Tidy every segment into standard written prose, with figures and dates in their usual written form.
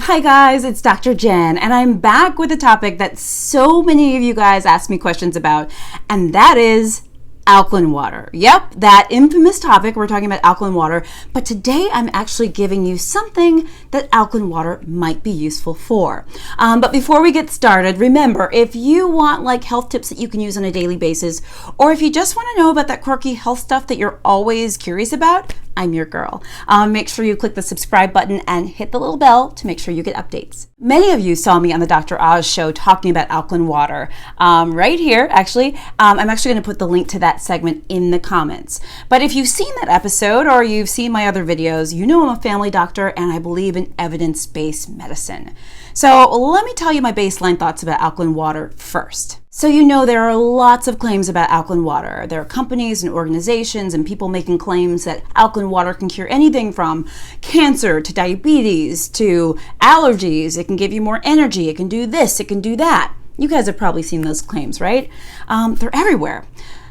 Hi guys, it's Dr. Jen, and I'm back with a topic that so many of you guys asked me questions about, and that is alkaline water. Yep, that infamous topic. We're talking about alkaline water, but today I'm actually giving you something that alkaline water might be useful for. But before we get started, remember, if you want like health tips that you can use on a daily basis, or if you just want to know about that quirky health stuff that you're always curious about, I'm your girl. Make sure you click the subscribe button and hit the little bell to make sure you get updates. Many of you saw me on the Dr. Oz show talking about alkaline water. Right here, actually. I'm actually going to put the link to that segment in the comments. But if you've seen that episode or you've seen my other videos, you know I'm a family doctor and I believe in evidence-based medicine. So let me tell you my baseline thoughts about alkaline water first. So you know there are lots of claims about alkaline water. There are companies and organizations and people making claims that alkaline water can cure anything from cancer to diabetes to allergies. It can give you more energy. It can do this. It can do that. You guys have probably seen those claims, right? They're everywhere.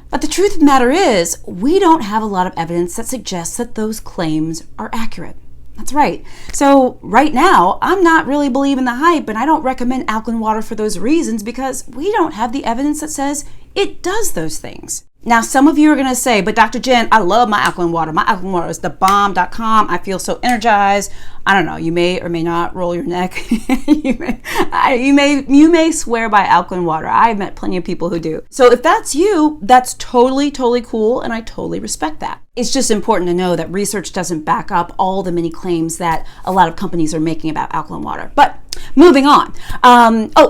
But the truth of the matter is, we don't have a lot of evidence that suggests that those claims are accurate. That's right. So right now, I'm not really believing the hype, and I don't recommend alkaline water for those reasons because we don't have the evidence that says it does those things. Now, some of you are going to say, but Dr. Jen, I love my alkaline water. My alkaline water is thebomb.com. I feel so energized. I don't know. You may or may not roll your neck. you may swear by alkaline water. I've met plenty of people who do. So if that's you, that's totally cool, and I totally respect that. It's just important to know that research doesn't back up all the many claims that a lot of companies are making about alkaline water. But moving on.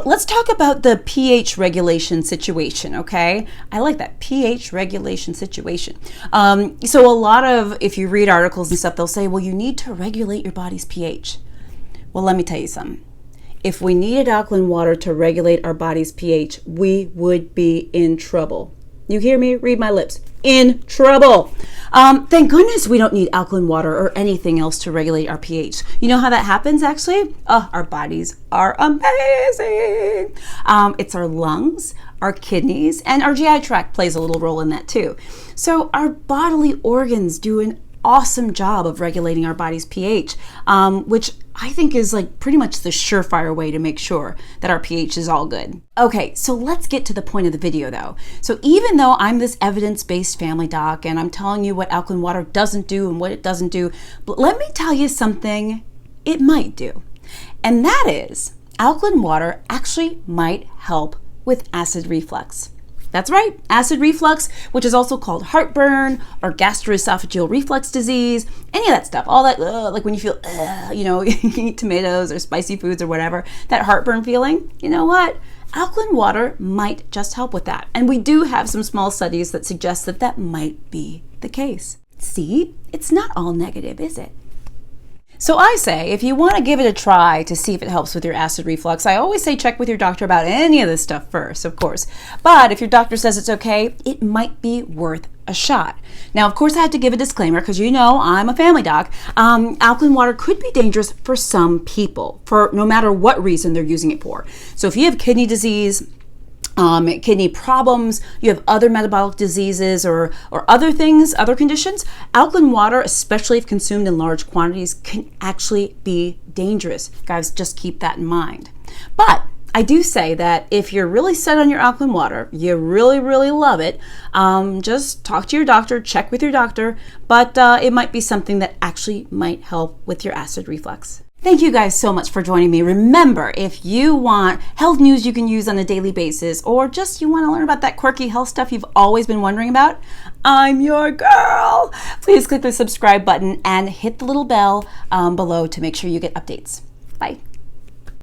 Let's talk about the pH regulation situation, okay? I like that, pH regulation situation. So a lot of, if you read articles and stuff, they'll say, well, you need to regulate your body's pH. Well, let me tell you something. If we needed alkaline water to regulate our body's pH, we would be in trouble. You hear me? Read my lips. In trouble. Thank goodness we don't need alkaline water or anything else to regulate our pH. You know how that happens, actually? Our bodies are amazing. It's our lungs, our kidneys, and our GI tract plays a little role in that too. So our bodily organs do an awesome job of regulating our body's pH, which I think is like pretty much the surefire way to make sure that our pH is all good. Okay, so let's get to the point of the video though. So even though I'm this evidence-based family doc and I'm telling you what alkaline water doesn't do and what it doesn't do, but let me tell you something it might do. And that is, alkaline water actually might help with acid reflux. That's right, acid reflux, which is also called heartburn or gastroesophageal reflux disease, any of that stuff, all that, like when you feel, you eat tomatoes or spicy foods or whatever, that heartburn feeling, you know what? Alkaline water might just help with that. And we do have some small studies that suggest that that might be the case. See, it's not all negative, is it? So I say, if you want to give it a try to see if it helps with your acid reflux, I always say check with your doctor about any of this stuff first, of course. But if your doctor says it's okay, it might be worth a shot. Now, of course, I have to give a disclaimer because you know I'm a family doc. Alkaline water could be dangerous for some people, for no matter what reason they're using it for. So if you have kidney disease, kidney problems, you have other metabolic diseases or other things, other conditions, alkaline water, especially if consumed in large quantities, can actually be dangerous. Guys, just keep that in mind. But I do say that if you're really set on your alkaline water, you really love it, just talk to your doctor, check with your doctor, but it might be something that actually might help with your acid reflux. Thank you guys so much for joining me. Remember, if you want health news you can use on a daily basis, or just you want to learn about that quirky health stuff you've always been wondering about, I'm your girl. Please click the subscribe button and hit the little bell below to make sure you get updates. Bye.